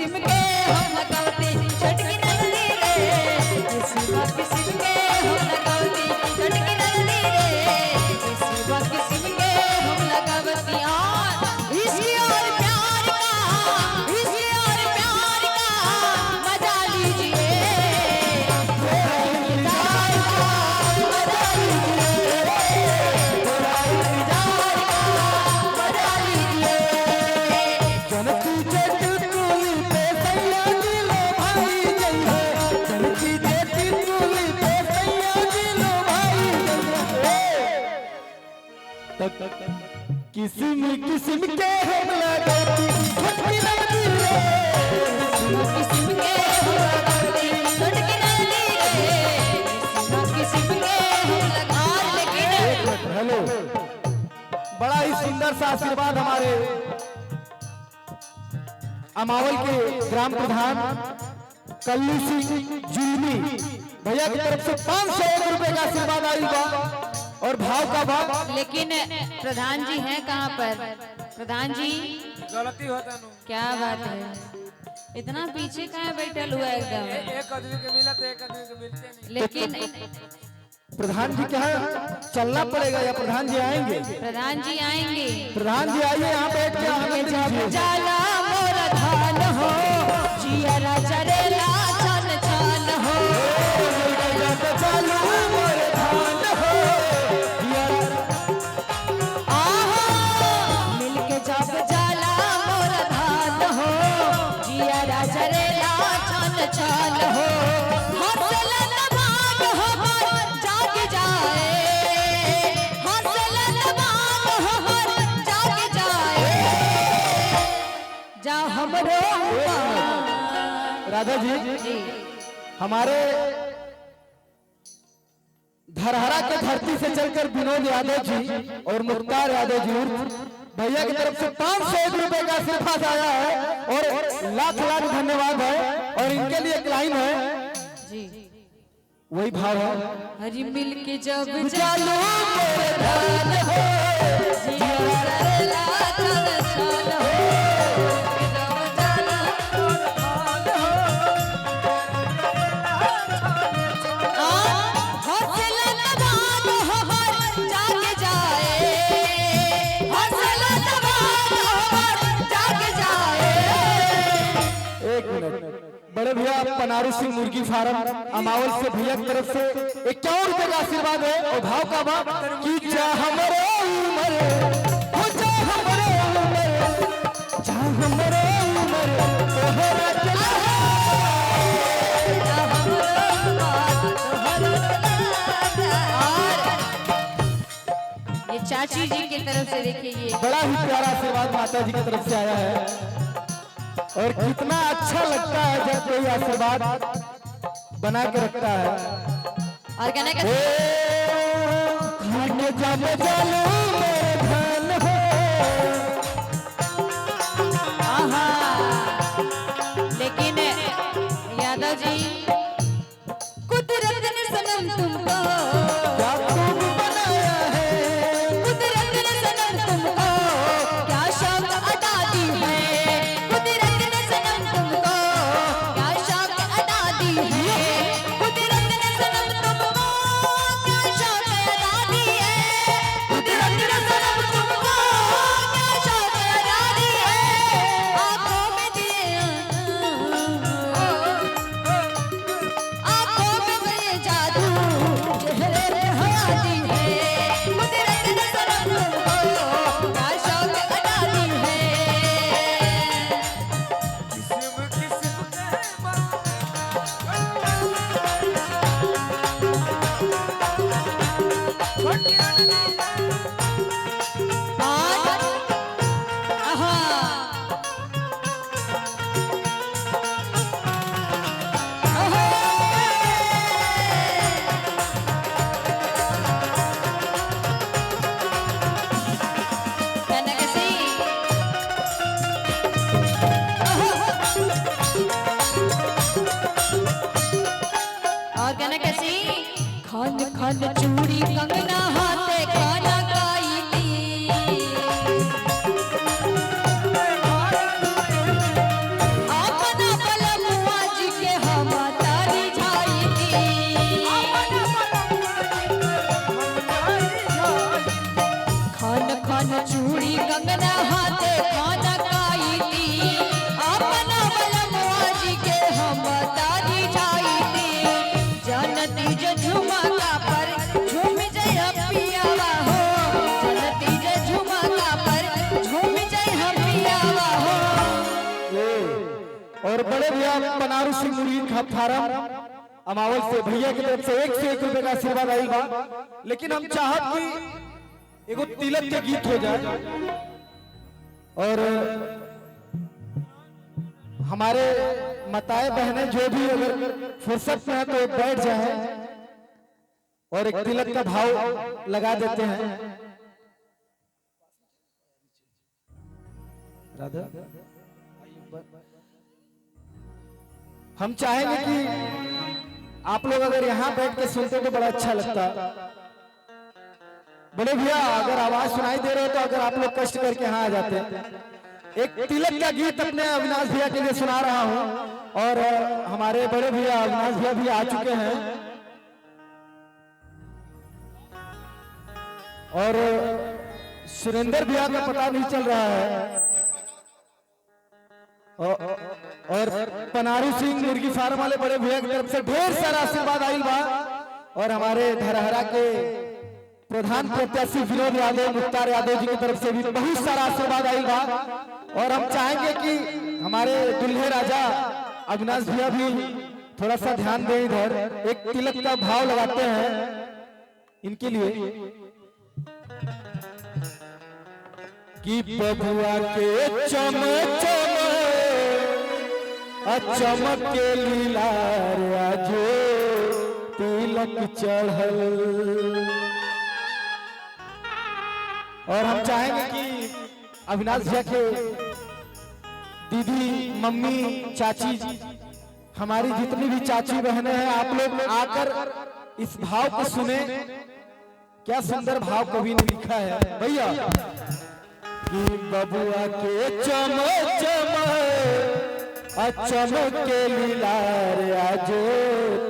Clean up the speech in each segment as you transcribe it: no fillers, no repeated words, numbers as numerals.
किस्म के हम लगावती छटकी नंदी रे किस्म किस्म के हम लगावती छटकी नंदी रे किस्म किस्म के हम लगावती और इश्क और प्यार का मजा लीजिए किस्म किस्म के हम लगाती छटकी नंदी रे किस्म के हम लगावती छटकी नंदी रे किस्म के हम लगा लेकिन हेलो बड़ा ही सुंदर सा आशीर्वाद हमारे अमावल के ग्राम प्रधान कल्लू सिंह जुलमी भैया की तरफ से 501 रुपए का आशीर्वाद आई बा और भाव का भाव। लेकिन प्रधान जी हैं कहाँ पर? प्रधान जी गलती होता नु क्या बात है इतना पीछे कहाँ बैठल हुआ एकदम एक आदमी के मिला तो एक आदमी के मिलते नहीं। लेकिन प्रधान जी क्या चलना पड़ेगा या प्रधान जी आएंगे? प्रधान जी आएंगे। प्रधान जी आइए यहाँ बैठ के आनंद लीजिए। जाला मोर धान हो जियरा चरेला चल चल हो चालू मोर धान हो मिलके जब जाला मोर धान हो जियरा चरेला चल चल हो हौसला नवान हो हर जाग जाए हौसला नवान हो हर जाग जाए जा हमरो राधा जी हमारे धरहरा के धरती से चलकर विनोद यादव जी और मुख्तार यादव जी भैया की तरफ से 501 रुपए का आशीर्वाद आया है और लाख लाख धन्यवाद है और इनके लिए एक लाइन है जी वही भाव है हरी मिल के जब चालू मोर धान हो जियरा चरेला चल चल हो बड़े भैया पनारू सिंह मुर्गी फार्म अमावल से भैया की तरफ से 51 रुपए का आशीर्वाद है और भाव का भाव कि जा हमरे उमर हो जा हमरे उमर जा हमरे उमर तोहरा चला ये चाची जी की तरफ से देखिए ये बड़ा ही प्यारा आशीर्वाद माता जी की तरफ से आया है और कितना अच्छा लगता है जब कोई आशीर्वाद बना के रखता है। और कहने का जब चलू मेरे धन हो आहा लेकिन यादव जी कुदरत ने सनम तुमको क्या तुम बनाया है कुदरत ने सनम तुमको क्या शौक अदा दी है कुदरत ने सनम तुमको क्या शौक अदा दी है कुदरत ने सनम तुमको क्या शौक अदा दी है कुदरत ने सनम तुमको क्या शौक अदा दी है आंखों में दिए आंखों में दिए जादू चेहरे पे हया दी है कुदरत ने सनम तुमको क्या शौक अदा दी है किस्म किस्म के और कहना कैसी खन खन चूड़ी कंगना हाथे काना बड़े भैया पनारू सिंह मुर्गी फार्म अमावल से भैया की तरफ से 1 रुपए का आशीर्वाद आई बा। लेकिन हम चाहत कि एगो तिलक के गीत हो जाए और हमारे माताएं बहनें जो भी अगर फुर्सत में है तो बैठ जाए और एक तिलक का भाव लगा देते हैं। राधा हम चाहेंगे कि आप लोग अगर यहाँ बैठ के सुनते तो बड़ा अच्छा लगता। बड़े भैया अगर आवाज सुनाई दे रहे हो तो अगर आप लोग कष्ट करके यहाँ आ जाते। एक तिलक का गीत अपने अविनाश भैया के लिए सुना रहा हूँ और हमारे बड़े भैया अविनाश भैया भी आ चुके हैं और सुरेंद्र भैया का पता नहीं चल रहा है और पनारू सिंह मुर्गी फार्म वाले बड़े भैया की तरफ से ढेर सारा आशीर्वाद आइल बा और हमारे धरहरा के प्रधान प्रत्याशी विनोद यादव मुख्तार यादव जी की तरफ से भी बहुत सारा आशीर्वाद आइल बा। और हम चाहेंगे कि हमारे दुल्हे राजा अविनाश भैया भी थोड़ा सा ध्यान दें इधर। एक तिलक का भाव लगाते हैं इनके लिए कि बबुआ के चमक चमक के लीला जो तिलक चढ़ल। और हम चाहेंगे कि अविनाश भैया के दीदी मम्मी चाची हमारी जितनी भी चाची बहनें हैं आप लोग आकर इस भाव को सुने। क्या सुंदर भाव कवि ने लिखा है भैया कि बबुआ के चमक चमक के लीला जो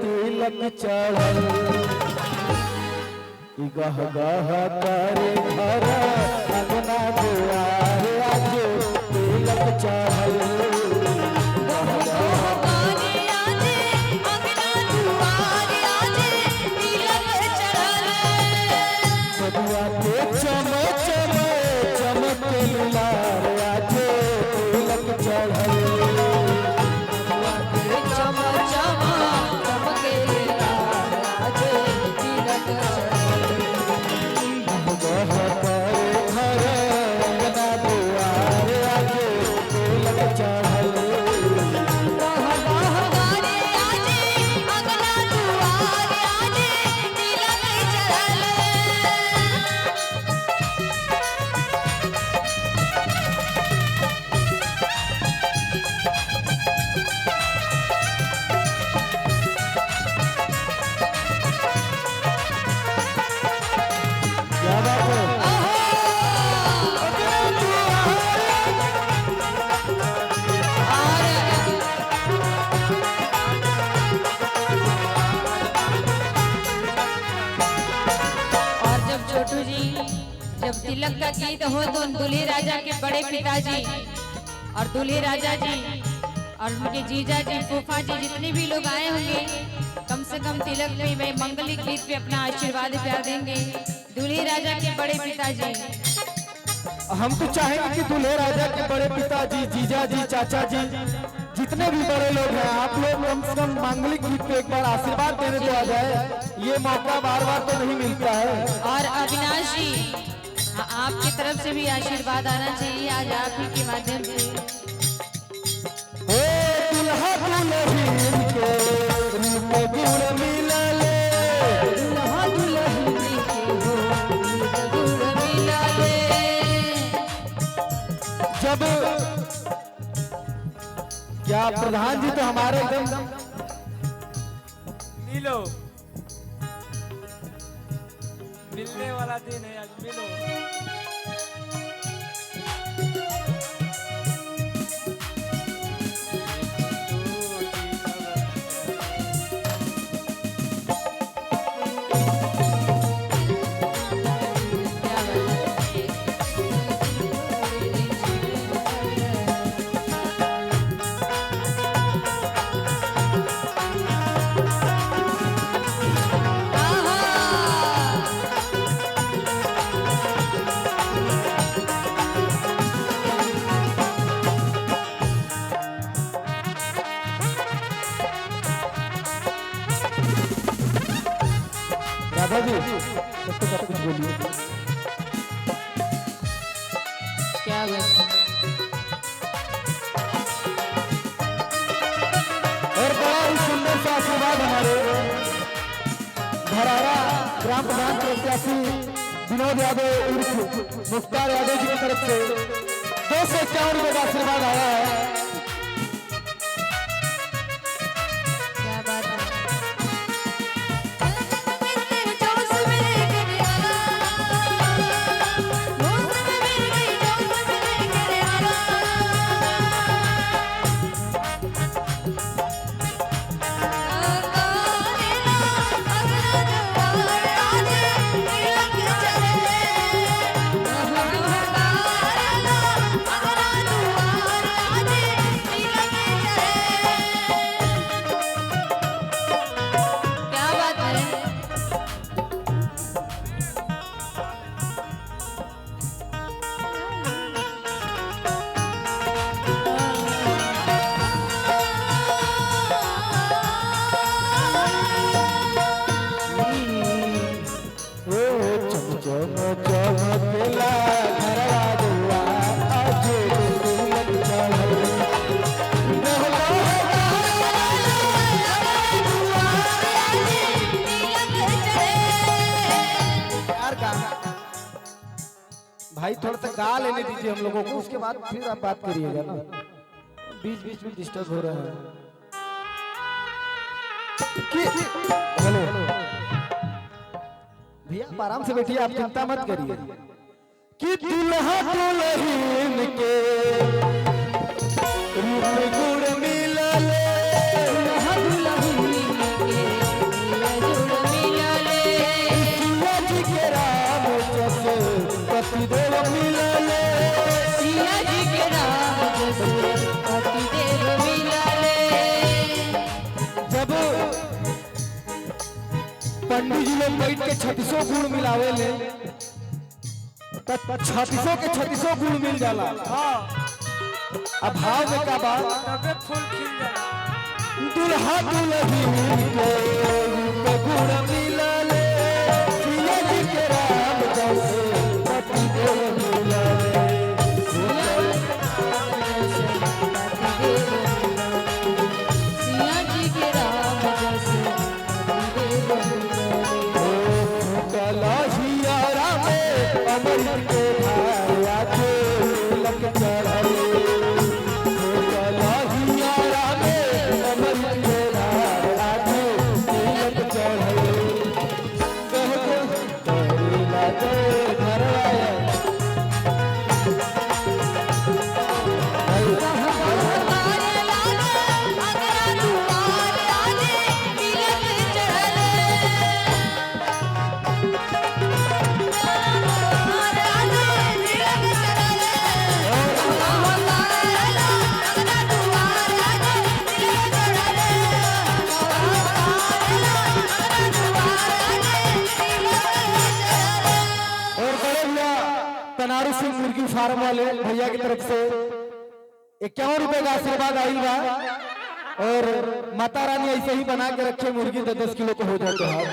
तिलक चढ़ल। गह गह करे घर अंगना दुआर आज तिलक चढ़ल। गह गह करे आज अंगना दुआर आज तिलक चढ़ल। बबुआ के चमक चमक के लीला आज तिलक चढ़ल। जब तिलक का गीत हो तो दूल्हे राजा के बड़े पिताजी और दूल्हे राजा जी और उनके जीजा जी फूफा जी जितने भी लोग आए होंगे कम से कम तिलक में मंगलिक गीत पे अपना आशीर्वाद प्यार देंगे दूल्हे राजा के बड़े पिताजी। हम तो चाहेंगे कि दूल्हे राजा के बड़े पिताजी जीजा जी चाचा जी जितने भी बड़े लोग हैं आप लोग कम से कम मांगलिक गीत पे एक बार आशीर्वाद देने तो आ जाए। ये मौका बार बार तो नहीं मिलता है। और अविनाश जी आपकी तरफ से भी आशीर्वाद आना चाहिए आज आप ही के माध्यम से। दुल्हा दुल्हन के रूप गुण मिलले दुल्हा दुल्हन के रूप गुण मिलले। जब क्या प्रधान जी तो हमारे एकदम मिलो मिलने वाला दिन है आज मिलो। राधा जी तब तक आप कुछ बोलिए। क्या बात है। और बड़ा ही सुंदर सा आशीर्वाद हमारे धरारा ग्राम प्रधान प्रत्याशी विनोद यादव उर्फ मुख्तार यादव जी की तरफ से 251 रुपए का आशीर्वाद आया है। क्या बात है। भाई थोड़ा सा गा लेने दीजिए हम लोगों को, उसके बाद फिर आप बात करिएगा ना, बीच बीच में डिस्टर्ब हो रहा है। हेलो भैया आप आराम से बैठिए, आप चिंता मत करिए। कि दुल्हा दुल्हन के रूप गुण मिलल, दुल्हा दुल्हन के जुड़ मिलले, सिया जी के राम जैसे पतिदेव मिलल, सिया जी के राम जैसे पतिदेव मिलले। जब पंडित जी लोग बैठ के 36 गुण मिलावे ले, तब 36 के 36 गुण मिल जाला। अब भाव में का बात, तबे फूल खिल जाला। दुल्हा दुल्हन के रूप गुण मिलल, सिया जी के राम जैसे पतिदेव मिलल, सिया जी के राम जैसे पतिदेव मिलले। कलहियारा में अमृत के धारा के तिलक चढ़ल, कलहियारा में अमृत के धारा के तिलक चढ़ल, कह करेला जय घरवाया। और बड़े भैया तनारू सिंह मुर्गी फार्म वाले भैया की तरफ से 51 रुपए का आशीर्वाद आइल बा। और माता रानी ऐसे ही बना के रखे मुर्गी 10-10 किलो को हो जाते हैं।